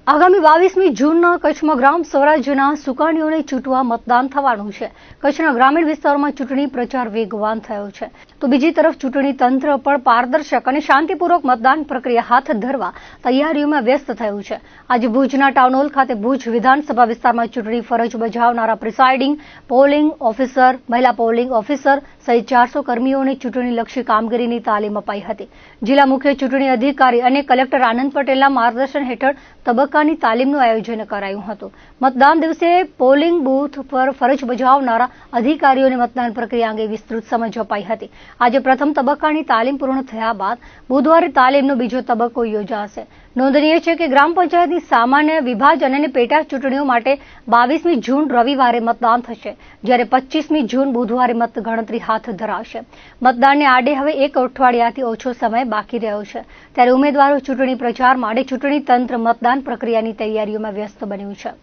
આગામી 22મી જૂનના કચ્છમાં ગ્રામ સ્વરાજ્યના સુકાનીઓને ચૂંટવા મતદાન થવાનું છે. કચ્છના ગ્રામીણ વિસ્તારોમાં ચૂંટણી પ્રચાર વેગવાન થયો છે, તો બીજી તરફ ચૂંટણી તંત્ર પણ પારદર્શક અને શાંતિપૂર્વક મતદાન પ્રક્રિયા હાથ ધરવા તૈયારીઓમાં વ્યસ્ત થયું છે. આજે ભુજના ટાઉન હોલ ખાતે ભુજ વિધાનસભા વિસ્તારમાં ચૂંટણી ફરજ બજાવનારા પ્રિસાઇડિંગ પોલિંગ ઓફિસર, મહિલા પોલિંગ ઓફિસર સહિત 400 કર્મીઓને ચૂંટણીલક્ષી કામગીરીની તાલીમ અપાઈ હતી. જિલ્લા મુખ્ય ચૂંટણી અધિકારી અને કલેક્ટર આનંદ પટેલના માર્ગદર્શન હેઠળ તબક્કાની તાલીમનું આયોજન કરાયું હતું. મતદાન દિવસે પોલિંગ બૂથ પર ફરજ બજાવનારા અધિકારીઓને મતદાન પ્રક્રિયા અંગે વિસ્તૃત સમજ અપાઈ હતી. આજે પ્રથમ તબક્કાની તાલીમ પૂર્ણ થયા બાદ બુધવારે તાલીમનો બીજો તબક્કો યોજાશે. નોંધનીય છે કે ગ્રામ પંચાયતની સામાન્ય વિભાજન અને પેટા ચૂંટણીઓ માટે 22મી જૂન રવિવારે મતદાન થશે, જ્યારે 25મી જૂન બુધવારે મતગણતરી હાથ ધરાશે. મતદાનને આડે હવે એક અઠવાડિયાથી ઓછો સમય બાકી રહ્યો છે, ત્યારે ઉમેદવારો ચૂંટણી પ્રચાર માટે ચૂંટણી તંત્ર મતદાન પ્રક્રિયાની તૈયારીઓમાં વ્યસ્ત બન્યું છે.